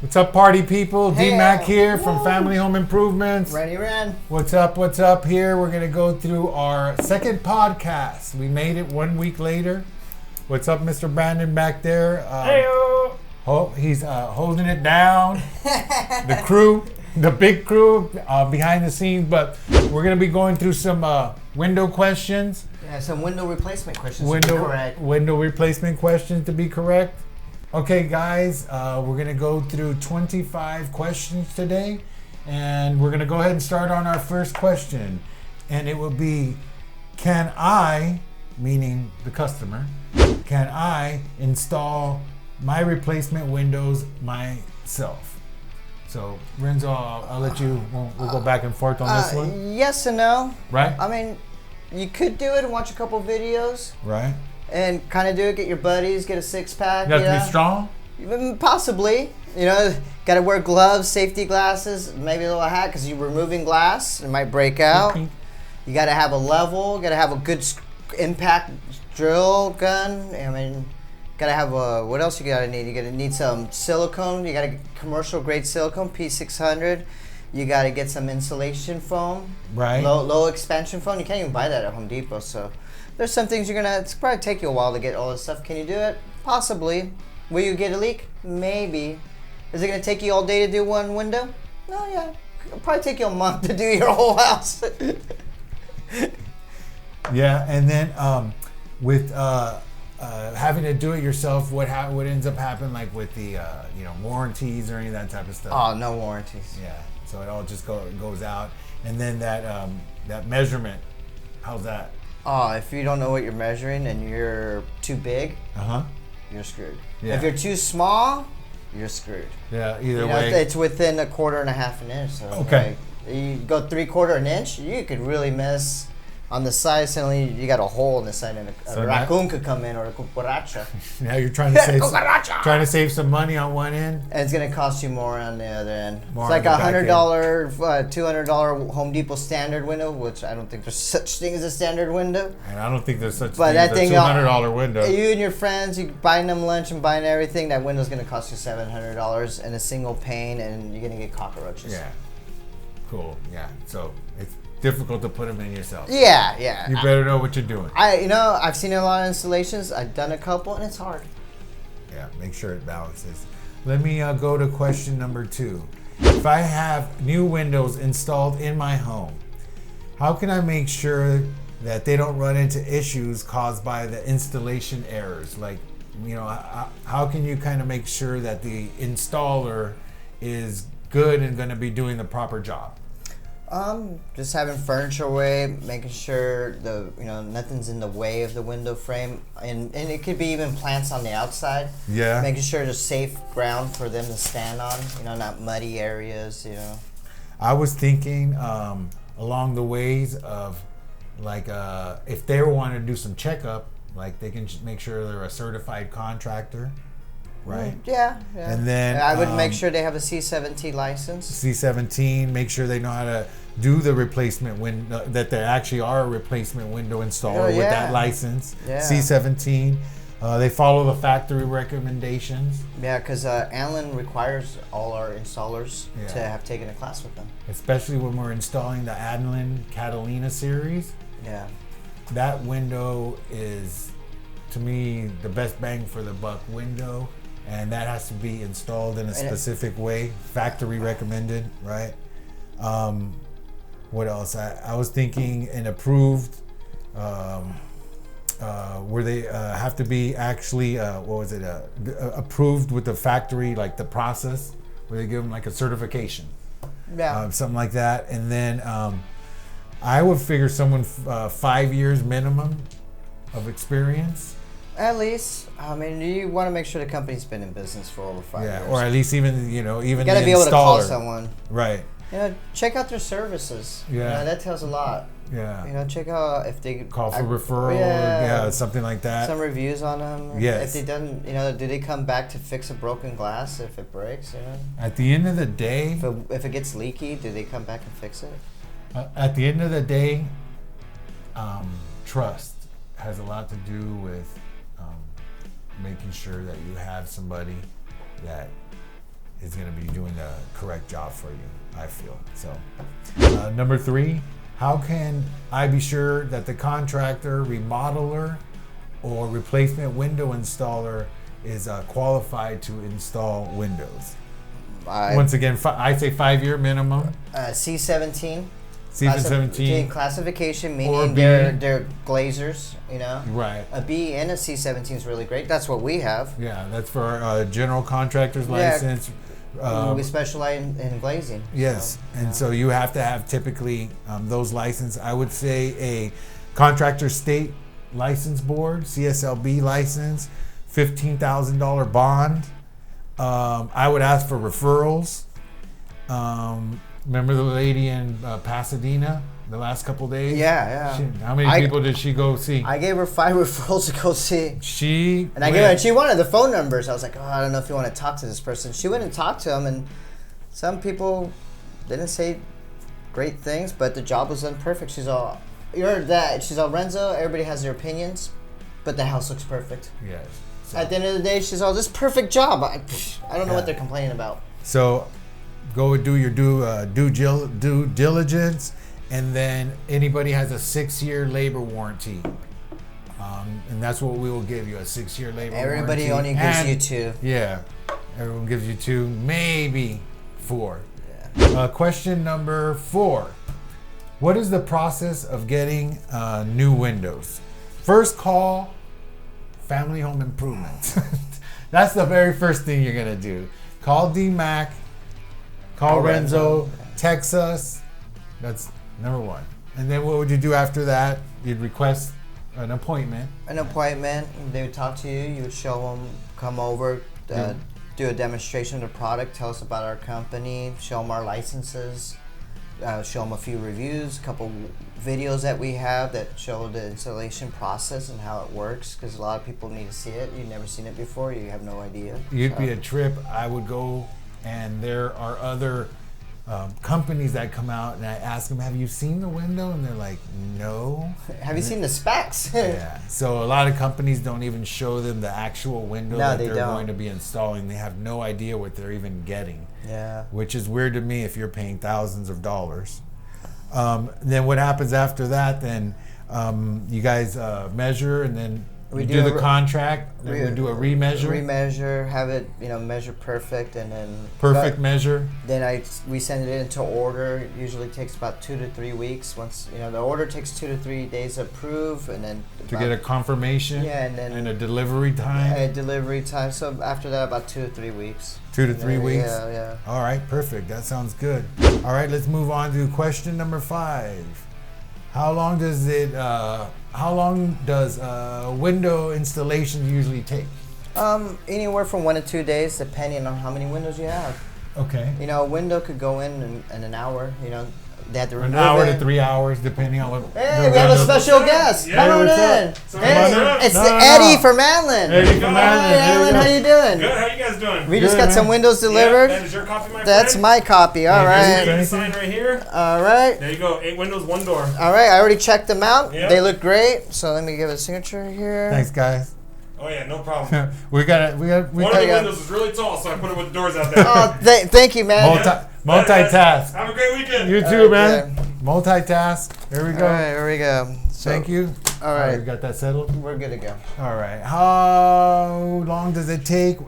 What's up, party people? Hey, D-Mac here from Family Home Improvements. Ren. What's up here? We're going to go through our second podcast. We made it 1 week later. What's up, Mr. Brandon back there? He's holding it down. The crew, the big crew behind the scenes. But we're going to be going through some window questions. Yeah, some window replacement questions to be correct. Window replacement questions to be correct. Okay, guys, we're going to go through 25 questions today, and we're going to go ahead and start on our first question. And it will be, can I, meaning the customer, can I install my replacement windows myself? So, Renzo, I'll let you, we'll go back and forth on this one. Yes and no. Right? I mean, you could do it and watch a couple videos. Right. And kind of do it, get your buddies, get a six-pack. You have to be strong? Possibly. You know, got to wear gloves, safety glasses, maybe a little hat because you're removing glass. It might break out. You got to have a level, got to have a good impact drill gun. I mean, got to have a, what else you got to need? You got to need some silicone. You got a commercial grade silicone, P600. You got to get some insulation foam. Right. Low expansion foam. You can't even buy that at Home Depot, so. There's some things it's probably take you a while to get all this stuff. Can you do it? Possibly. Will you get a leak? Maybe. Is it going to take you all day to do one window? No, yeah. It'll probably take you a month to do your whole house. Yeah, and then with having to do it yourself, what ends up happening, like with the warranties or any of that type of stuff? Oh, no warranties. Yeah, so it all just goes out, and then that measurement, how's that? Oh, if you don't know what you're measuring and you're too big, you're screwed. Yeah. If you're too small, you're screwed. Yeah, either way. It's within 1/4 and 1/2 inch. So okay. You go 3/4 inch, you could really miss on the side. Suddenly you got a hole in the side, and a raccoon could come in, or a cucaracha. Now you're trying to save some money on one end, and it's gonna cost you more on the other end. It's more like $100, $200 Home Depot standard window, which I don't think there's such thing as a standard window. And I don't think there's such thing as a $200 window. You and your friends, you buying them lunch and buying everything. That window's gonna cost you $700 in a single pane, and you're gonna get cockroaches. Yeah. Cool. Yeah. So it's difficult to put them in yourself. Yeah. You better know what you're doing. I've seen a lot of installations. I've done a couple, and it's hard. Yeah, make sure it balances. Let me go to question number 2. If I have new windows installed in my home, how can I make sure that they don't run into issues caused by the installation errors? Like, how can you kind of make sure that the installer is good and going to be doing the proper job? Just having furniture away, making sure nothing's in the way of the window frame, and it could be even plants on the outside. Yeah. Making sure there's safe ground for them to stand on, not muddy areas, I was thinking along the ways of, like, if they want to do some checkup, like they can make sure they're a certified contractor. Right. Yeah. And then I would make sure they have a C17 license. C17. Make sure they know how to do the replacement window. That they actually are a replacement window installer with that license. Yeah. C17. They follow the factory recommendations. Yeah, because Allen requires all our installers to have taken a class with them. Especially when we're installing the Allen Catalina series. Yeah. That window is, to me, the best bang for the buck window. And that has to be installed in a specific way, factory recommended, right? What else? I was thinking an approved, where they have to be actually, approved with the factory, like the process, where they give them like a certification. Yeah. Something like that. And then I would figure someone 5 years minimum of experience. At least, I mean, you want to make sure the company's been in business for over 5 years. Yeah, or at least even you gotta the be able to call installer. someone. Right. Check out their services. Yeah. That tells a lot. Yeah. Check out if they call for referral. Yeah, something like that. Some reviews on them. Yes. If they done, do they come back to fix a broken glass if it breaks? At the end of the day, if it gets leaky, do they come back and fix it? At the end of the day, trust has a lot to do with making sure that you have somebody that is going to be doing the correct job for you, I feel. So, number 3, how can I be sure that the contractor, remodeler, or replacement window installer is qualified to install windows? Once again, I say 5-year minimum. C17. C17 classification, Or meaning B. they're glazers, you know. Right. A B and a C17 is really great. That's what we have. Yeah, that's for our general contractor's license. We specialize in glazing. Yes, so, and so you have to have typically those licenses. I would say a contractor state license board, CSLB license, $15,000 bond. I would ask for referrals. Remember the lady in Pasadena the last couple days? Yeah. How many people did she go see? I gave her 5 referrals to go see. She wanted the phone numbers. I was like, I don't know if you want to talk to this person. She went and talked to him, and some people didn't say great things, but the job was done perfect. She's all, Renzo, everybody has their opinions, but the house looks perfect. Yes. So. At the end of the day, she's all, this perfect job. I don't know what they're complaining about. So go and do your due diligence, and then anybody has a 6-year labor warranty. And that's what we will give you, a 6-year labor warranty. Everybody only gives you 2. Yeah, everyone gives you 2, maybe 4. Yeah. Question number 4. What is the process of getting new windows? First call, Family Home Improvement. That's the very first thing you're going to do. Call DMAC, call Renzo, text us. That's number 1. And then what would you do after that? You'd request an appointment. They would talk to you. You would show them, come over, do a demonstration of the product, tell us about our company, show them our licenses, show them a few reviews, a couple videos that we have that show the installation process and how it works, because a lot of people need to see it. You've never seen it before. You have no idea. It'd be a trip. I would go, and there are other companies that come out, and I ask them, have you seen the window? And they're like, no. Have you seen the specs? Yeah. So a lot of companies don't even show them the actual window that they're going to be installing. They have no idea what they're even getting. Yeah. Which is weird to me if you're paying thousands of dollars. Then what happens after that? Then you guys measure, and then we do the contract. Then we do a remeasure. Have it, measure perfect, and then measure. Then we send it into order. Usually takes about 2 to 3 weeks. Once the order takes 2 to 3 days to approve, and then to get a confirmation. Yeah, and a delivery time. So after that, about 2 to 3 weeks. 2 to 3 weeks. Yeah. All right, perfect. That sounds good. All right, let's move on to question number 5. How long does window installation usually take? Anywhere from 1 to 2 days, depending on how many windows you have. Okay. A window could go in an hour. They have to remove an hour to 3 hours, depending on what. Hey, we have a special guest. Yeah, come on in. Hey, it's Eddie from Adlin. Eddie from Adlin. Hey, Adlin, how you doing? Good. How you guys doing? We just got some windows delivered. That is your copy, my That's friend. my copy. All right. You sign right here. All right. There you go. 8 windows, 1 door. All right. I already checked them out. Yep. They look great. So let me give a signature here. Thanks, guys. Oh yeah, no problem. we got. One of the windows is really tall, so I put it with the doors out there. Oh, thank you, man. Multitask. Have a great weekend. You too, man. Multitask. There we go. All right, here we go. So, thank you. All right. We got that settled? We're good to go. All right. How long does it take?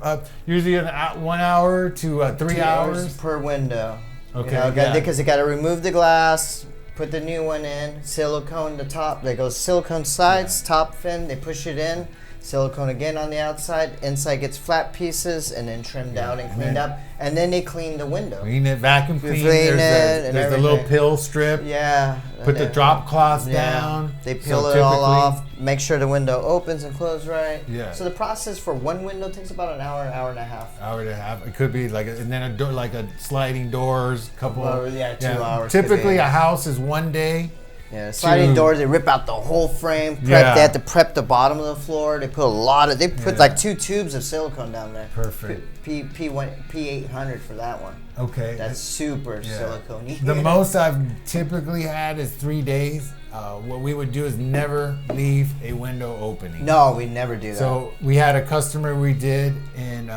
Usually 1 hour to 3 2 hours per window. Okay. Because they got to remove the glass, put the new one in, silicone the top. They go silicone sides, top fin. They push it in. Silicone again on the outside. Inside gets flat pieces and then trimmed out and cleaned up. And then they clean the window. Clean it, vacuum clean. There's the little pill strip. Yeah. Put the drop cloths down. They peel it all off. Make sure the window opens and closes right. Yeah. So the process for one window takes about an hour and a half. Hour and a half. It could be and then a door, like a sliding doors, couple. 2 hours. Typically, a house is 1 day. Yeah, sliding doors. They rip out the whole frame. They have to prep the bottom of the floor. They put like 2 tubes of silicone down there. Perfect. P800 for that one. Okay. That's super silicone-y. The most I've typically had is 3 days. what we would do is never leave a window opening. No, we never do that. So we had a customer we did in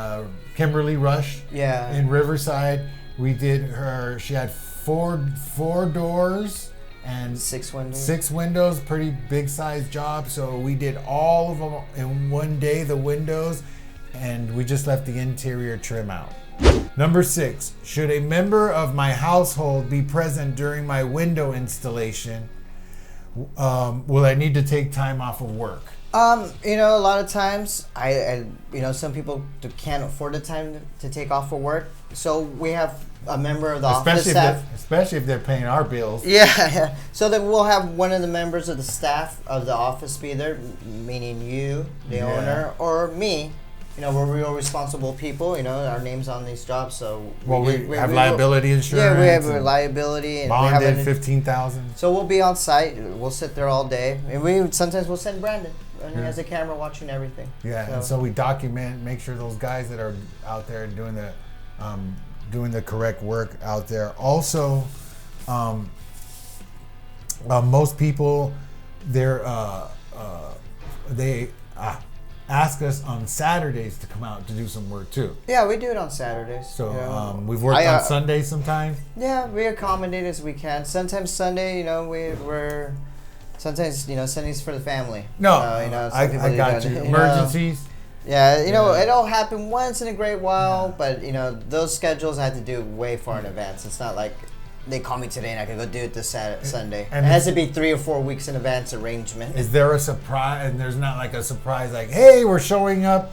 Kimberly Rush. Yeah. In Riverside, we did her. She had four doors and 6 windows. 6 windows, pretty big size job. So we did all of them in one day, the windows, and we just left the interior trim out. Number 6, should a member of my household be present during my window installation? Will I need to take time off of work? You know, a lot of times, I you know, some people can't afford the time to take off for work. So we have a member of the office staff. Especially if they're paying our bills. Yeah. So then we'll have one of the members of the staff of the office be there, meaning you, the owner, or me. You know, we're real responsible people. You know, our name's on these jobs, so we have liability insurance. Yeah, we have liability and bonded $15,000. So we'll be on site. We'll sit there all day, and sometimes we'll send Brandon. And he has a camera watching everything. Yeah, and so we document, make sure those guys that are out there doing the correct work out there. Also, most people, they ask us on Saturdays to come out to do some work too. Yeah, we do it on Saturdays. So you know. we've worked on Sundays sometimes. Yeah, we accommodate as we can. Sometimes Sunday, you know, we're sometimes, you know, Sunday's for the family. No, you know, I got you. Emergencies. Yeah, you know, it'll happen once in a great while, but, you know, those schedules I have to do way far in advance. It's not like they call me today and I can go do it this Sunday. And it has to be 3 or 4 weeks in advance arrangement. Is there a surprise? And there's not like a surprise like, hey, we're showing up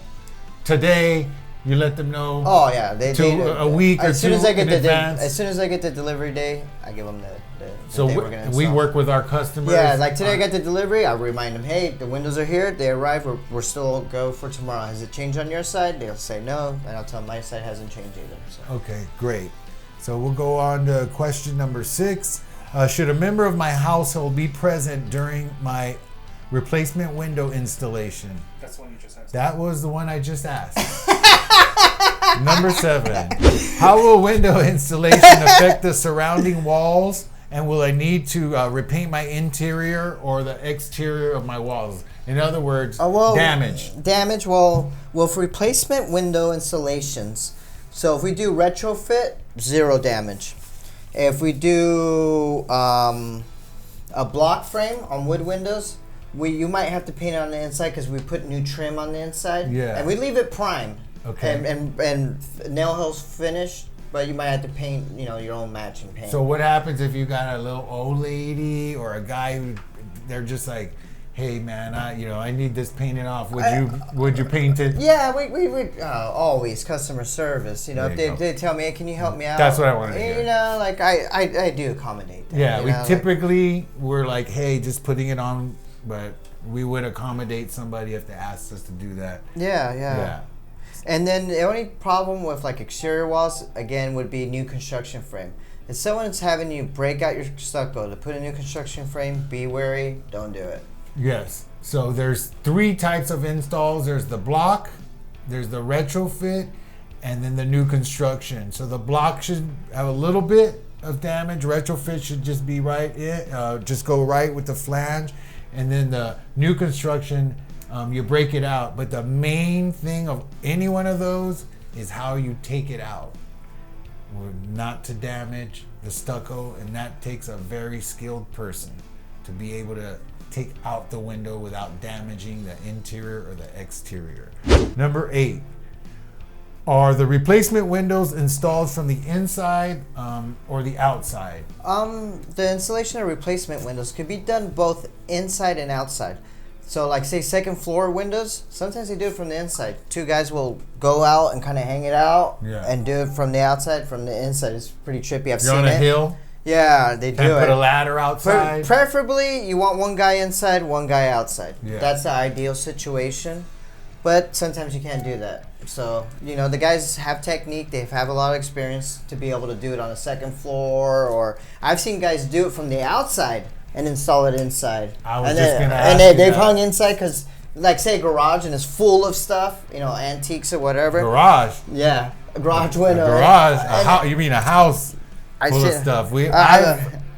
today. You let them know. Oh yeah, they a week or two in advance. As soon as I get the delivery day, I give them the so day we're gonna install. We work with our customers. Yeah, like today I got the delivery. I remind them, hey, the windows are here. They arrive. We're still go for tomorrow. Has it changed on your side? They'll say no, and I'll tell them my side hasn't changed either. So. Okay, great. So we'll go on to question number 6. Should a member of my household be present during my replacement window installation? That's the one you just asked. That was the one I just asked. Number 7. How will window installation affect the surrounding walls? And will I need to repaint my interior or the exterior of my walls? In other words, damage. Damage, well, for replacement window installations, so if we do retrofit, 0 damage. If we do a block frame on wood windows, you might have to paint it on the inside because we put new trim on the inside. Yeah. And we leave it primed. Okay. And nail holes finished, but you might have to paint, you know, your own matching paint. So what happens if you got a little old lady or a guy who they're just like, hey man, I need this painted off. Would you paint it? Yeah, we always customer service. You know, if they tell me, hey, can you help me out? That's what I wanted to hear. You know, like I do accommodate that. Yeah, you we know, typically we're like, hey, just putting it on, but we would accommodate somebody if they asked us to do that. Yeah. And then the only problem with like exterior walls, again, would be new construction frame. If someone's having you break out your stucco to put a new construction frame, be wary, don't do it. Yes. So there's 3 types of installs. There's the block, there's the retrofit, and then the new construction. So the block should have a little bit of damage. Retrofit should just be right. Just go right with the flange. And then the new construction, you break it out. But the main thing of any one of those is how you take it out. Not to damage the stucco, and that takes a very skilled person to be able to take out the window without damaging the interior or the exterior. Number 8. Are the replacement windows installed from the inside or the outside? The installation of replacement windows could be done both inside and outside. So like say second floor windows, sometimes they do it from the inside. 2 guys will go out and kind of hang it out and do it from the outside. From the inside, it's pretty trippy. I've seen it. You're on a hill? Yeah, they do it. Put a ladder outside? Preferably, you want one guy inside, one guy outside. Yeah. That's the ideal situation. But sometimes you can't do that. So, you know, the guys have technique. They have a lot of experience to be able to do it on a second floor. Or I've seen guys do it from the outside and install it inside. I was just going to ask And they've hung inside because, like, say a garage and it's full of stuff, you know, antiques or whatever. Garage? Yeah, a garage window. A garage? You mean a house full of stuff?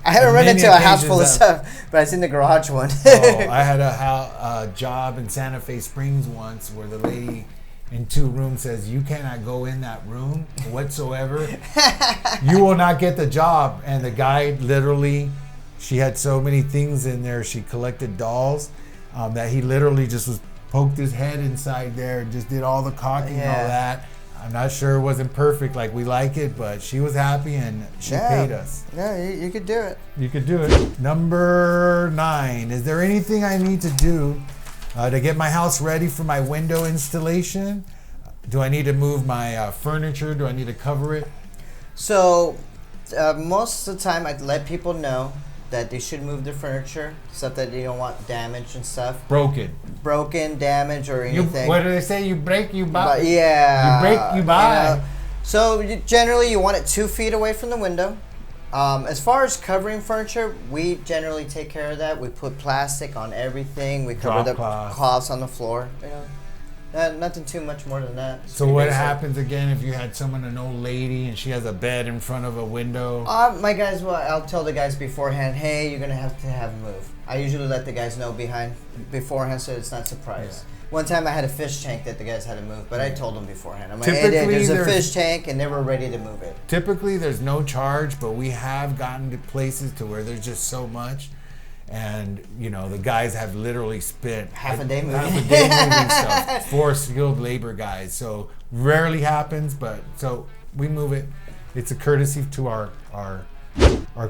I haven't run many into a house full of occasions stuff, but I've seen the garage one. I had a job in Santa Fe Springs once where the lady in 2 rooms says, you cannot go in that room whatsoever. You will not get the job. And the guy literally, she had so many things in there. She collected dolls that he literally just poked his head inside there and just did all the caulking and all that. I'm not sure it wasn't perfect like we like it, but she was happy and she paid us. Yeah, you could do it. You could do it. Number 9. Is there anything I need to do to get my house ready for my window installation? Do I need to move my furniture? Do I need to cover it? So, most of the time, I let people know that they should move their furniture, stuff that you don't want damaged and stuff. Broken, damaged, or anything. What do they say? You break, you buy. But yeah. You break, you buy. So generally, you want it 2 feet away from the window. As far as covering furniture, we generally take care of that. We put plastic on everything. We cover the cloths on the floor. Nothing too much more than that. So what happens again if you had an old lady, and she has a bed in front of a window? My guys, I'll tell the guys beforehand, hey, you're gonna have to move. I usually let the guys know beforehand, so it's not a surprise. Yeah. One time I had a fish tank that the guys had to move, but I told them beforehand. I'm like, hey, there's a fish tank, and they were ready to move it. Typically, there's no charge, but we have gotten to places to where there's just so much. And, the guys have literally spent half a day moving stuff. 4 skilled labor guys. So rarely happens, but so we move it. It's a courtesy to our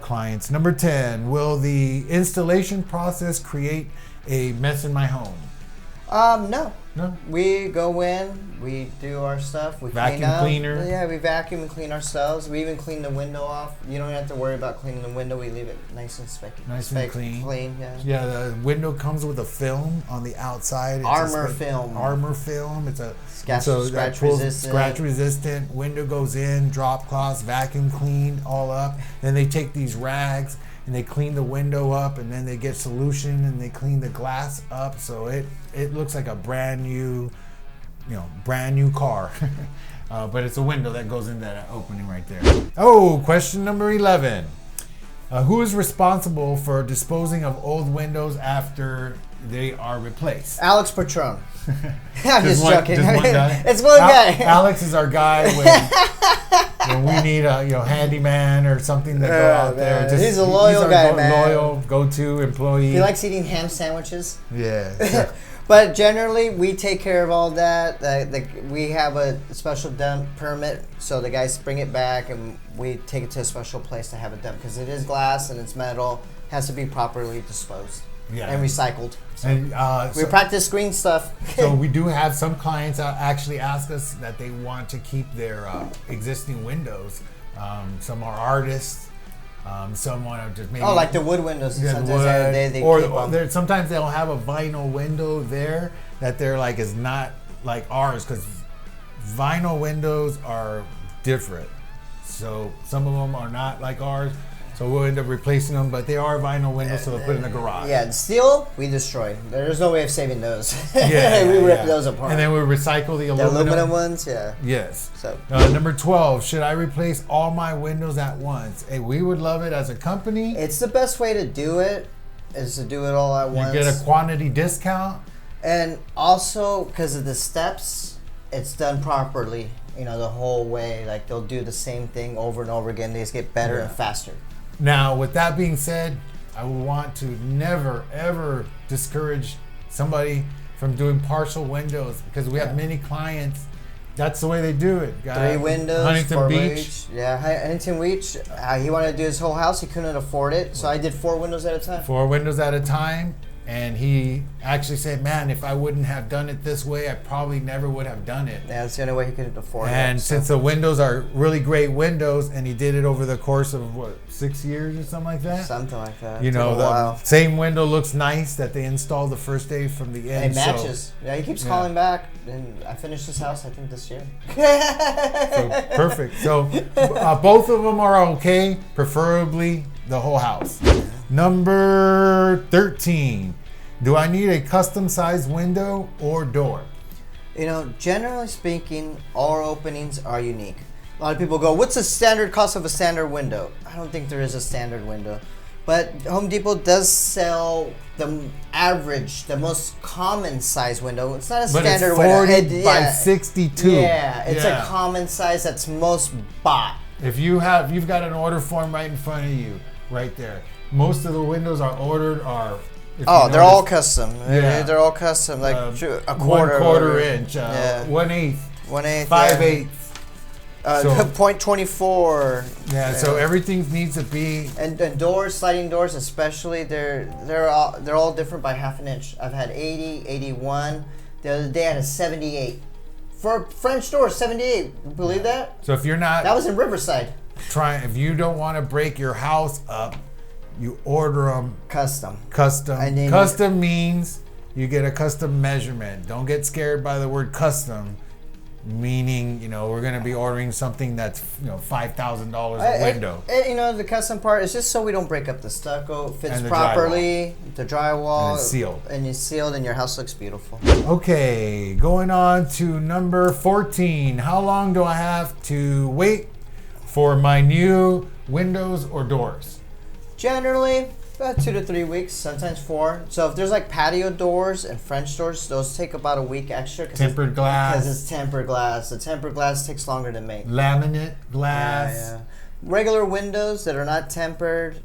clients. Number 10, will the installation process create a mess in my home? No. We go in, we do our stuff, we vacuum cleaner. Yeah, we vacuum and clean ourselves. We even clean the window off. You don't have to worry about cleaning the window. We leave it nice and and clean. Yeah, the window comes with a film on the outside. It's armor film. It's a scratch resistant. Window goes in, drop cloths, vacuum cleaned, all up. Then they take these rags and they clean the window up, and then they get solution and they clean the glass up, so it looks like a brand new car. But it's a window that goes in that opening right there. Oh, question number 11. Who is responsible for disposing of old windows after they are replaced? Alex Patron. I'm just joking. Just one guy? It's one guy. Alex is our guy when we need a handyman or something to go out there. He's a loyal guy, man. Loyal go-to employee. He likes eating ham sandwiches. Yeah. But generally, we take care of all that. We have a special dump permit, so the guys bring it back, and we take it to a special place to have it dumped, because it is glass and it's metal. It has to be properly disposed and recycled. So and we practice green stuff. So we do have some clients actually ask us that they want to keep their existing windows. Some are artists. Some want to just maybe like the wood windows. Sometimes sometimes they'll have a vinyl window there that they're like is not like ours, because vinyl windows are different. So some of them are not like ours. So we'll end up replacing them, but they are vinyl windows, so they'll put in the garage. Yeah, steel, we destroy. There's no way of saving those. We rip those apart. And then we recycle the aluminum ones, yeah. Yes. So number 12, should I replace all my windows at once? Hey, we would love it as a company. It's the best way to do it, is to do it all at once. You get a quantity discount. And also, because of the steps, it's done properly, the whole way. Like, they'll do the same thing over and over again. They just get better and faster. Now, with that being said, I would want to never, ever discourage somebody from doing partial windows, because we have many clients. That's the way they do it. 3 windows, Huntington Beach. Yeah, Huntington Beach. He wanted to do his whole house. He couldn't afford it, so I did 4 windows at a time. 4 windows at a time. And he actually said, man, if I wouldn't have done it this way, I probably never would have done it. Yeah, that's the only way he could afford it. And since the windows are really great windows, and he did it over the course of, 6 years or something like that? Something like that. The same window looks nice that they installed the first day from the end. It matches. So, he keeps calling back. And I finished this house, I think, this year. So, perfect. So both of them are okay, preferably the whole house. Number 13. Do I need a custom sized window or door? Generally speaking, all openings are unique. A lot of people go, what's the standard cost of a standard window? I don't think there is a standard window. But Home Depot does sell the average, the most common size window. It's not a But standard it's window. 40 by 62. Yeah, it's Yeah. a common size that's most bought. If you've got an order form right in front of you, right there. Most of the windows are ordered are. Oh, they're all custom. Yeah. They're all custom, like a quarter. 1/4 inch, yeah. 1/8, 1/8, 5/8. So- .24. Yeah, so everything needs to be. And doors, sliding doors especially, they're all different by 1/2 inch. I've had 80, 81. The other day I had a 78. For French doors, 78. Believe that? So if you're not That was in Riverside. if you don't want to break your house up, you order them Custom. custom. And then- Custom means you get a custom measurement. Don't get scared by the word custom, meaning we're going to be ordering something that's $5,000 a window. The custom part is just so we don't break up the stucco. It fits And the properly, the drywall. And it's sealed. And it's sealed and your house looks beautiful. Okay, going on to number 14. How long do I have to wait for my new windows or doors? Generally, about 2 to 3 weeks, sometimes 4. So if there's like patio doors and French doors, those take about a week extra. Tempered glass. Because it's tempered glass. The tempered glass takes longer to make. Laminate glass. Yeah. Regular windows that are not tempered,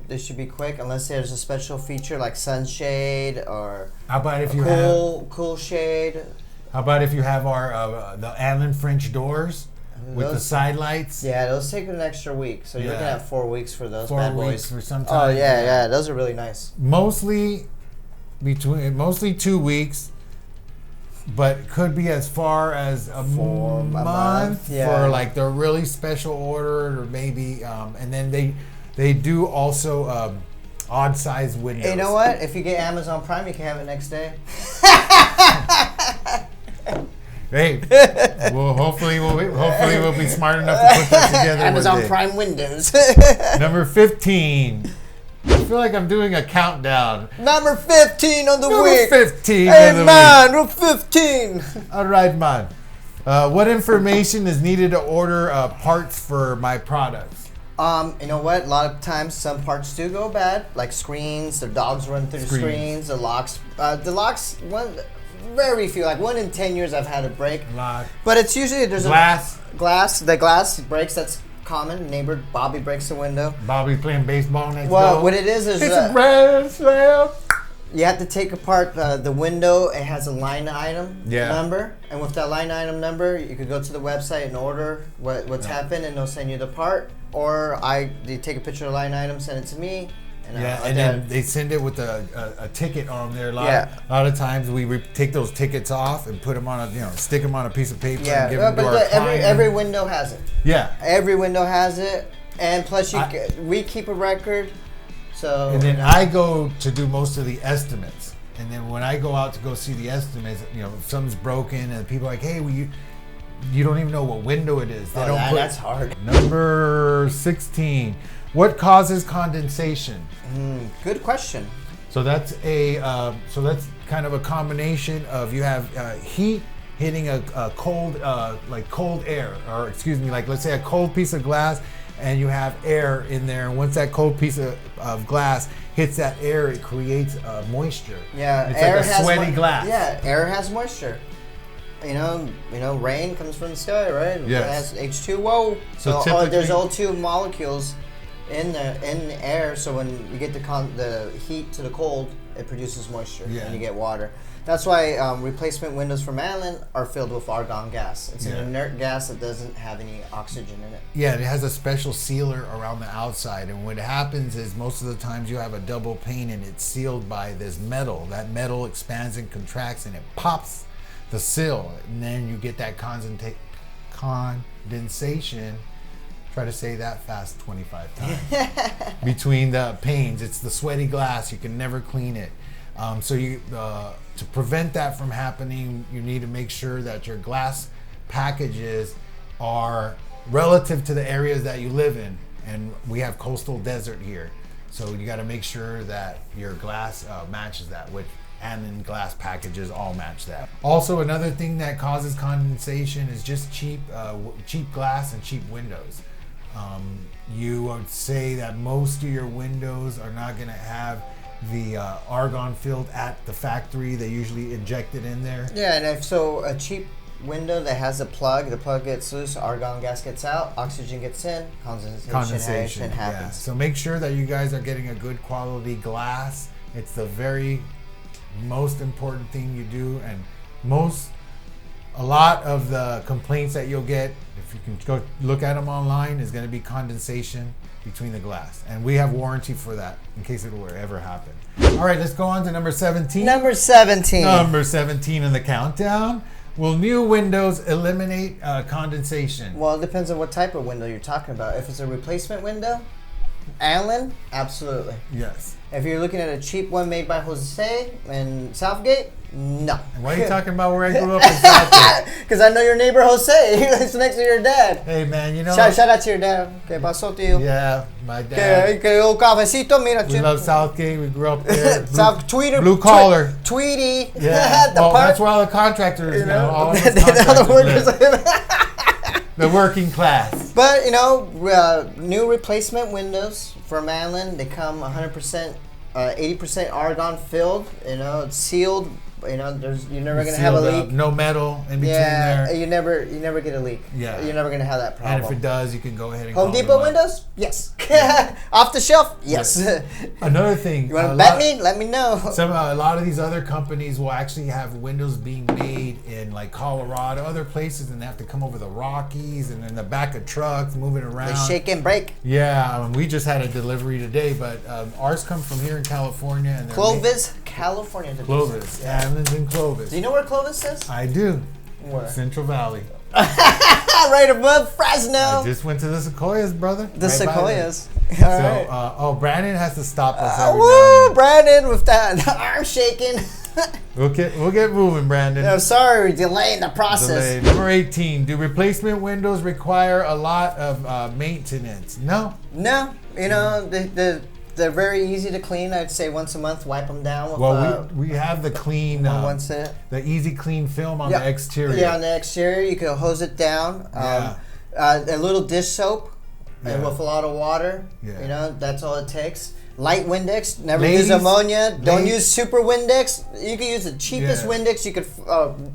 they should be quick unless there's a special feature like sunshade or How about if a you cool shade. How about if you have our the Allen French doors with the side lights? Yeah, those take an extra week. So you're looking at 4 weeks for those 4 bad weeks boys. for sometimes. Oh yeah, those are really nice. Mostly 2 weeks, but could be as far as a month yeah. for like the really special order, or maybe and then they do also odd size windows. You know what? If you get Amazon Prime, you can have it next day. Hey, well, hopefully we'll be smart enough to put that together. Amazon one day. Prime Windows. Number 15. I feel like I'm doing a countdown. Number 15 on the Number week. 15 Hey of the man, we're 15. week. All right, man. What information is needed to order parts for my products? You know what? A lot of times, some parts do go bad, like screens. The dogs run through the screens. The locks. Very few. Like 1 in 10 years, I've had a break. Lock. But it's usually there's Glass. The glass breaks. That's common. Neighbor Bobby breaks the window. Bobby playing baseball next Well, door. what it is It's a grand slam. you have to take apart the window. It has a line item number, and with that line item number, you could go to the website and order what's happened, and they'll send you the part. Or they take a picture of the line item, send it to me. And then they send it with a ticket on there. A lot of times we take those tickets off and put them on stick them on a piece of paper and give them to our client. Every window has it. Yeah. Every window has it, and plus we keep a record. So. And then I go to do most of the estimates, and then when I go out to go see the estimates, if something's broken and people are like, hey, you don't even know what window it is. That's hard. Number 16. What causes condensation? Good question. So that's kind of a combination of you have heat hitting a cold cold air, or excuse me, like let's say a cold piece of glass, and you have air in there. And once that cold piece of glass hits that air, it creates moisture. Yeah, it's air like a has sweaty glass. Yeah, air has moisture. Rain comes from the sky, right? Yes. It has H2O. So typically, there's O2 molecules in the air. So when you get the heat to the cold, it produces moisture, and you get water. That's why replacement windows from Allen are filled with argon gas. It's an inert gas that doesn't have any oxygen in it. Yeah, it has a special sealer around the outside, and what happens is most of the times you have a double pane and it's sealed by this metal. That metal expands and contracts and it pops the seal, and then you get that condensation. Try to say that fast 25 times. Between the panes, it's the sweaty glass. You can never clean it. So to prevent that from happening, you need to make sure that your glass packages are relative to the areas that you live in. And we have coastal desert here, so you got to make sure that your glass matches that, which Allen glass packages all match that. Also, another thing that causes condensation is just cheap glass and cheap windows. You would say that most of your windows are not going to have the argon filled at the factory. They usually inject it in there. Yeah, and if so, a cheap window that has a plug, the plug gets loose, argon gas gets out, oxygen gets in, condensation happens. Yeah. So make sure that you guys are getting a good quality glass. It's the very most important thing you do, and a lot of the complaints that you'll get, if you can go look at them online, is going to be condensation between the glass, and we have warranty for that in case it will ever happen. All right, let's go on to number 17. Number 17. Number 17 in the countdown. Will new windows eliminate condensation? Well, it depends on what type of window you're talking about. If it's a replacement window, Allen, absolutely. Yes. If you're looking at a cheap one made by Jose in Southgate, no. Why are you talking about where I grew up in Southgate? Because I know your neighbor Jose. He lives next to your dad. Hey man, you know. Shout out to your dad. ¿Qué pasó, tío? Yeah, my dad. Que un cafecito, mira. We love Southgate. We grew up there. Blue Tweety. collar. Tweety. Yeah. Well, that's where all the contractors, you know, all of us contractors live. The working class. But, new replacement windows from Allen, they come 100%, 80% argon filled, it's sealed. You're never going to have a leak. No metal in between there. You never get a leak. Yeah. You're never going to have that problem. And if it does, you can go ahead and Home Depot windows? Yes. Off the shelf? Yes. Another thing. You want to bet me? Let me know. A lot of these other companies will actually have windows being made in like Colorado, other places, and they have to come over the Rockies and in the back of trucks, moving around. They shake and break. Yeah. We just had a delivery today, but ours come from here in California. And Clovis, California. Clovis. Yeah. In Clovis. Do you know where Clovis is? I do. Where? Central Valley. Right above Fresno. I just went to the Sequoias, brother. The Sequoias. Brandon has to stop us. Woo, Brandon, with that arm shaking. We'll get moving, Brandon. No, sorry, delaying the process. Number 18. Do replacement windows require a lot of maintenance? No. No. They're very easy to clean. I'd say once a month, wipe them down. With, we have the clean, the easy clean film on the exterior. Yeah, on the exterior, you can hose it down. A little dish soap, and with a lot of water. Yeah. That's all it takes. Light Windex. Never use ammonia. Don't use super Windex. You can use the cheapest Windex you could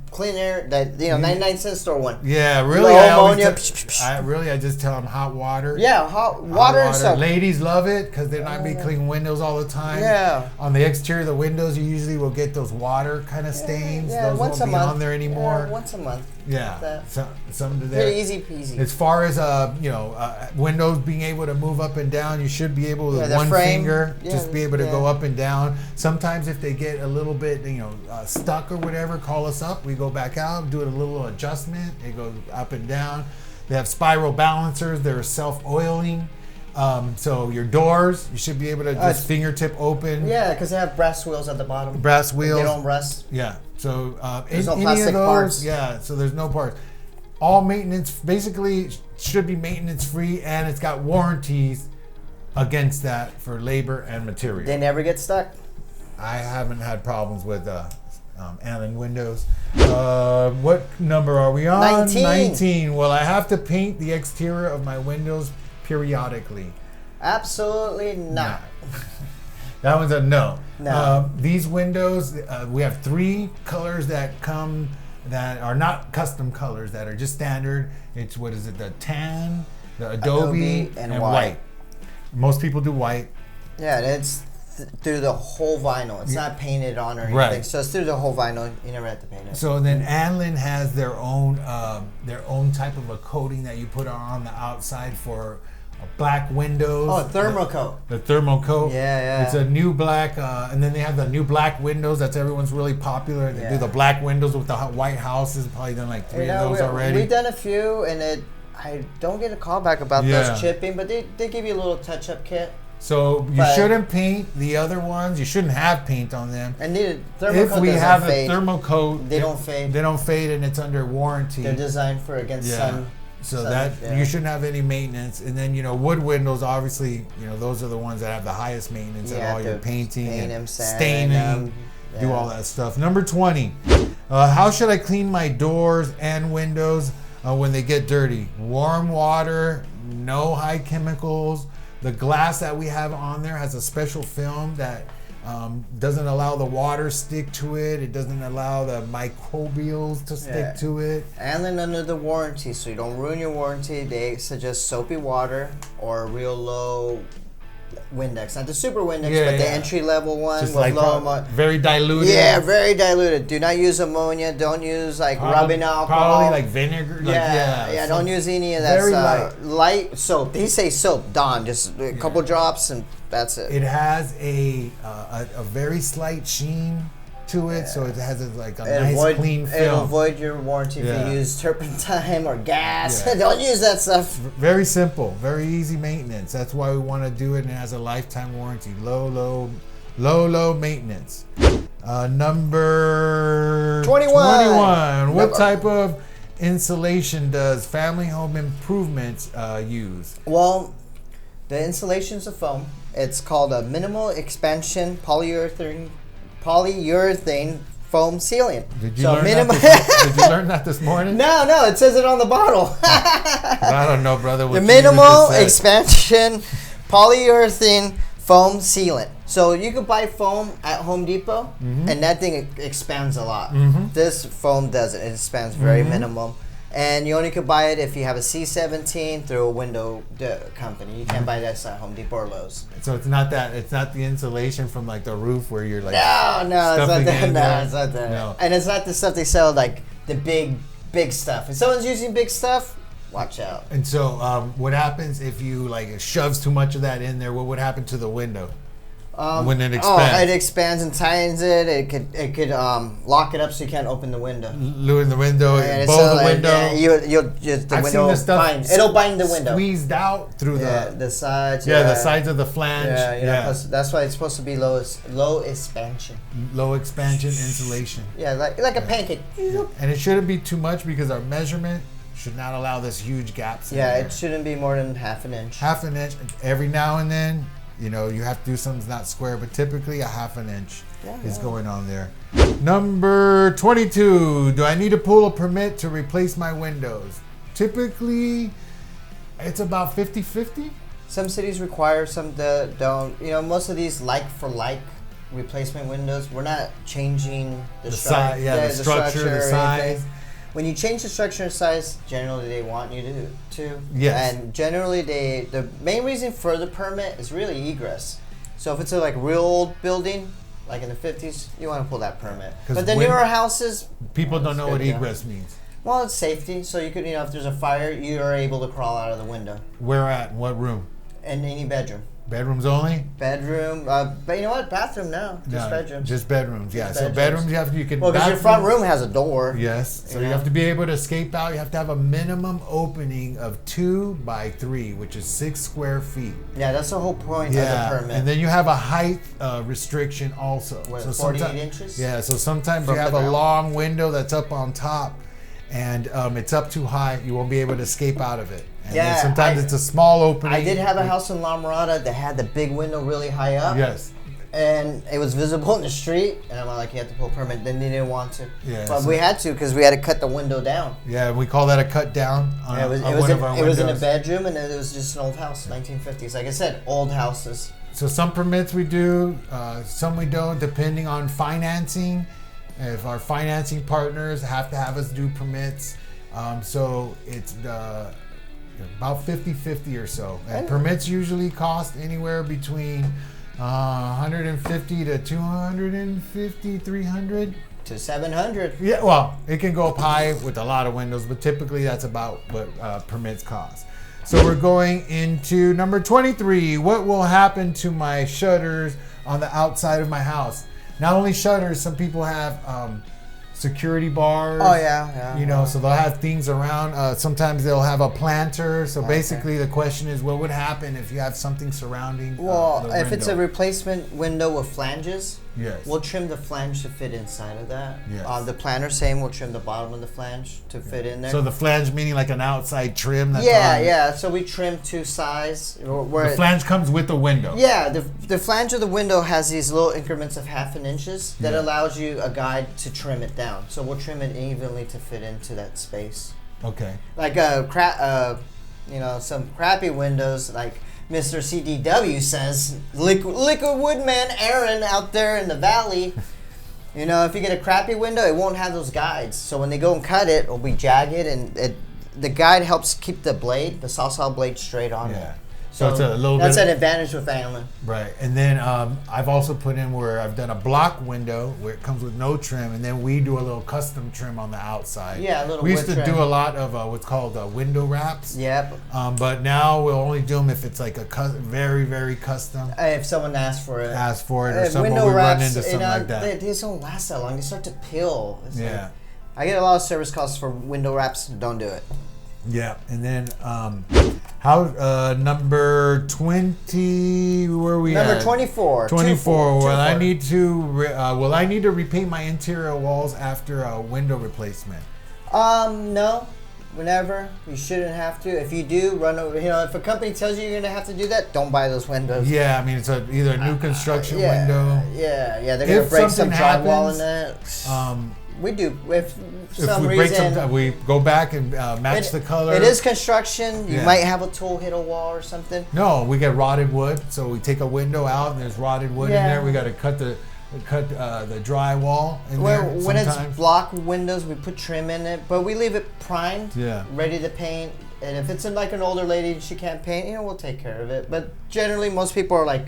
clean air. That 99-cent store one. Yeah, really. Ammonia. I just tell them hot water. Yeah, hot water and soap. Ladies love it because they're not be cleaning windows all the time. Yeah. On the exterior of the windows, you usually will get those water kind of stains. Yeah, those once won't a be month. on there anymore. Yeah, once a month. Yeah, something there. Pretty easy peasy. As far as windows being able to move up and down, you should be able with one finger just be able to go up and down. Sometimes if they get a little bit stuck or whatever, call us up. We go back out, do a little adjustment. It goes up and down. They have spiral balancers. They're self-oiling. So your doors, you should be able to just fingertip open. Yeah, because they have brass wheels at the bottom. Brass wheels. They don't rust. Yeah. So there's no plastic parts. Yeah. So there's no parts. All maintenance basically should be maintenance free, and it's got warranties against that for labor and material. They never get stuck. I haven't had problems with Allen windows. What number are we on? 19. 19. Well, I have to paint the exterior of my windows periodically. Absolutely not. That one's a no. No. These windows, we have 3 colors that come that are not custom colors, that are just standard. It's, the tan, the Adobe and white. Most people do white. Yeah, it's through the whole vinyl. It's not painted on or anything. Right. So it's through the whole vinyl. You never have to paint it. So then Allen has their own type of a coating that you put on the outside for black windows. Oh, thermocoat. The thermocoat. Yeah. It's a new black, and then they have the new black windows. That's everyone's really popular. They do the black windows with the white houses. Probably done like 3 of those already. We've done a few, and I don't get a call back about those chipping, but they give you a little touch-up kit. So you shouldn't paint the other ones. You shouldn't have paint on them. And the thermocoat if we have a fade. thermocoat, they don't fade. They don't fade, and it's under warranty. They're designed for against sun. So you shouldn't have any maintenance. And then wood windows, obviously, those are the ones that have the highest maintenance at all your painting and staining, do all that stuff. Number 20. How should I clean my doors and windows when they get dirty? Warm water no high chemicals. The glass that we have on there has a special film that doesn't allow the water stick to it. It doesn't allow the microbials to stick to it. And then under the warranty, so you don't ruin your warranty, they suggest soapy water or real low Windex, not the super Windex, but the entry level one just with like low very diluted. Yeah, very diluted. Do not use ammonia. Don't use like rubbing alcohol. Probably like vinegar. Don't use any of that very stuff. Light soap. They say soap, Dawn. Just a couple drops and that's it. It has a very slight sheen to it, so it has a nice clean film. It'll avoid your warranty if you use turpentine or gas. Don't use that stuff. Very simple, very easy maintenance. That's why we want to do it, and it has a lifetime warranty. Low maintenance. Number 21. What type of insulation does Family Home Improvements use? Well, the insulation's a foam. It's called a minimal expansion polyurethane foam sealant. Did you learn that this morning? No, it says it on the bottle. I don't know, brother. The minimal expansion polyurethane foam sealant. So you could buy foam at Home Depot, and that thing expands a lot. This foam doesn't. It expands very minimum. And you only could buy it if you have a C17 through a window company. You can't buy that at Home Depot or Lowe's. So it's not that. It's not the insulation from like the roof where you're like. No, it's not that. No, it's not that. No. And it's not the stuff they sell, like the big stuff. If someone's using big stuff, watch out. And so, what happens if you like shoves too much of that in there? What would happen to the window? When it expands. It expands and tightens it. It could lock it up so you can't open the window. Lure the window, bow the window. The window it'll bind the window. Squeezed out through the sides. The sides of the flange. That's why it's supposed to be low expansion. Low expansion insulation. Yeah, like a pancake. And it shouldn't be too much because our measurement should not allow this huge gaps. It shouldn't be more than half an inch. Half an inch. Every now and then. You know, you have to do something not square, but typically a half an inch is going on there. Number 22. Do I need to pull a permit to replace my windows? Typically, it's about 50-50. Some cities require, some don't. You know, most of these like-for-like replacement windows, we're not changing the structure, the size. When you change the structure and size, generally they want you to. Yes. And generally the main reason for the permit is really egress. So if it's a real old building, like in the 50s, you want to pull that permit. But the newer houses, people don't know what egress means. Well, it's safety. So you could, if there's a fire, you are able to crawl out of the window. Where at? What room? In any bedroom. Bedrooms only? Bedroom, but you know what? Bathroom no, bedrooms. Just bedrooms, So bedrooms you can. Well, because your front room has a door. Yes, so you have to be able to escape out. You have to have a minimum opening of 2 by 3, which is 6 square feet. Yeah, that's the whole point of the permit. And then you have a height restriction also. What, so 48 inches? Yeah, so sometimes you have a long window that's up on top, and it's up too high. You won't be able to escape out of it. And then sometimes it's a small opening. I did have a house in La Mirada that had the big window really high up. Yes. And it was visible in the street, and I'm like, you have to pull a permit. Then they didn't want to. Yeah, but we had to because we had to cut the window down. Yeah, we call that a cut down on, it was in a bedroom, and it was just an old house, 1950s. Like I said, old houses. So some permits we do, some we don't, depending on financing. If our financing partners have to have us do permits, so it's about 50-50 or so. And permits usually cost anywhere between 150 to 250, 300 to 700. Yeah, well, it can go up high with a lot of windows, but typically that's about what permits cost. So we're going into number 23. What will happen to my shutters on the outside of my house? Not only shutters, some people have security bars. Oh yeah. So they'll have things around. Sometimes they'll have a planter. So basically, the question is, what would happen if you have something surrounding? Well, if it's a replacement window with flanges, yes, we'll trim the flange to fit inside of that. Yes. The planter, same. We'll trim the bottom of the flange to fit in there. So the flange meaning like an outside trim. That's yeah. So we trim to size. The flange comes with the window. Yeah, the flange of the window has these little increments of half an inches that allows you a guide to trim it down. So we'll trim it evenly to fit into that space. Okay. Like some crappy windows like Mr. CDW says, Liquid Woodman Aaron out there in the valley. If you get a crappy window, it won't have those guides. So when they go and cut it, it'll be jagged, and the guide helps keep the sawzall blade straight on it. So it's a little that's an advantage with Allen. Right. And then I've also put in where I've done a block window where it comes with no trim, and then we do a little custom trim on the outside. Yeah, a little We used wood to trim. do a lot of what's called window wraps. Yep. But now we'll only do them if it's like a very, very custom. If someone asks for it. Or someone window we wraps, run into something like that. They just don't last that long. They start to peel. It's Yeah. like, I get a lot of service calls for window wraps. Don't do it. Yeah, and then number 20? Where are we at? Number 24. 24. Will I 24. need to repaint my interior walls after a window replacement? No. Whenever. You shouldn't have to. If you do, run over. If a company tells you you're gonna have to do that, don't buy those windows. Yeah, I mean it's either a new construction Yeah, window. Yeah. They're gonna If break some something drywall in happens, that. We do. If we break some, we go back and match the color. It is construction. You Yeah. might have a tool hit a wall or something. No, we get rotted wood, so we take a window out and there's rotted wood in Yeah. there. We got to cut the drywall in there. When it's sometimes. block windows, we put trim in it, but we leave it primed, Yeah. ready to paint. And if it's like an older lady, she can't paint, we'll take care of it. But generally, most people are like,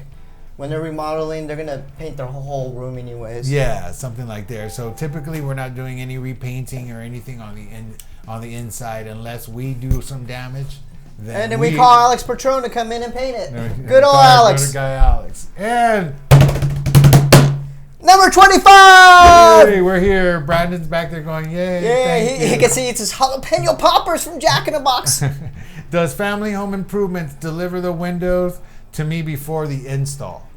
when they're remodeling, they're gonna paint their whole room anyways. Yeah, something like there. So typically, we're not doing any repainting or anything on the inside unless we do some damage. And then we call Alex Patron to come in and paint it. Good old Good Alex. guy Alex. And Number 25. hey, we're here. Brandon's back there going, yay! Yeah, thank he you." can see it's his jalapeno poppers from Jack in the Box. Does Family Home Improvements deliver the windows to me before the install?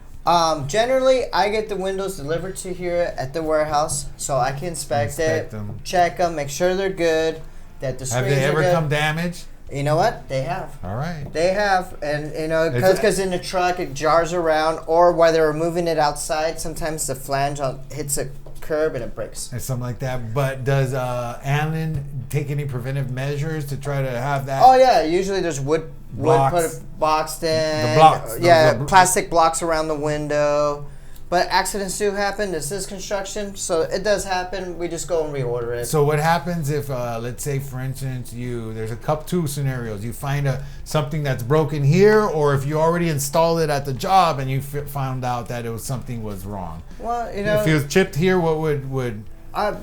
Generally, I get the windows delivered to here at the warehouse, so I can inspect them. check them, make sure they're good, that the screens Have they are ever good. come damaged? You know what? They have. All right. They have, and Is it- because in the truck it jars around, or while they're moving it outside, sometimes the flange hits a curb and it breaks. Or something like that. But does Allen take any preventive measures to try to have that? Oh yeah, usually there's wood Blocks. put boxed in. The blocks. Yeah, The plastic blocks around the window. But accidents do happen. This is construction, so it does happen. We just go and reorder it. So what happens if, let's say, for instance, there's two scenarios. You find something that's broken here, or if you already installed it at the job and you found out that something was wrong. Well, If it was chipped here, what would?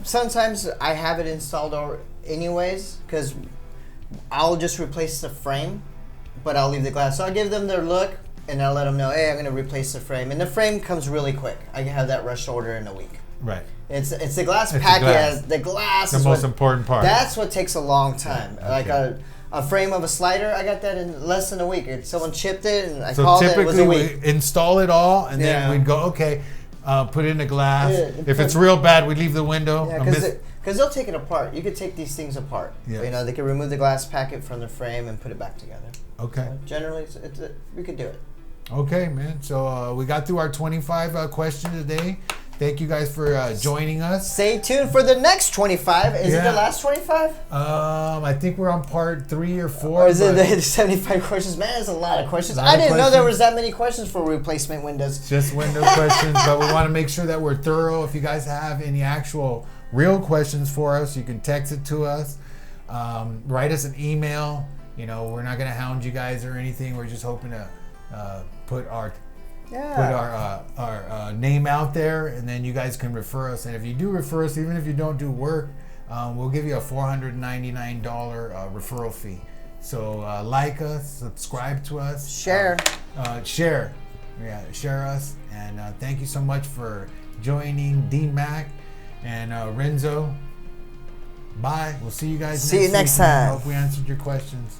Sometimes I have it installed anyways, because I'll just replace the frame, but I'll leave the glass. So I'll give them their look, and I'll let them know, hey, I'm going to replace the frame. And the frame comes really quick. I can have that rush order in a week. Right. It's the glass It's packet. The glass The is most what, important part. That's what takes a long time. Okay. Like a frame of a slider, I got that in less than a week. Someone chipped it, and I So called it. It was a typically week. we install it all, and Yeah. then we'd go, okay, put in the glass. Yeah, If it's real bad, we leave the window. Yeah, because they'll take it apart. You could take these things apart. Yeah. They can remove the glass packet from the frame and put it back together. Okay. Generally, we could do it. Okay, man. So we got through our 25 questions today. Thank you guys for joining us. Stay tuned for the next 25. Is it Yeah. the last 25? I think we're on part 3 or 4. Or is it the 75 questions? Man, that's a lot of questions. Lot I of didn't know there questions. was that many questions for replacement windows. Just window questions, but we want to make sure that we're thorough. If you guys have any actual real questions for us, you can text it to us. Write us an email. We're not going to hound you guys or anything. We're just hoping to put our name out there, and then you guys can refer us. And if you do refer us, even if you don't do work, we'll give you a $499 referral fee. So like us, subscribe to us, Share. share us, and thank you so much for joining D-Mac and Renzo. Bye. We'll see you guys See you next week. time. Hope we answered your questions.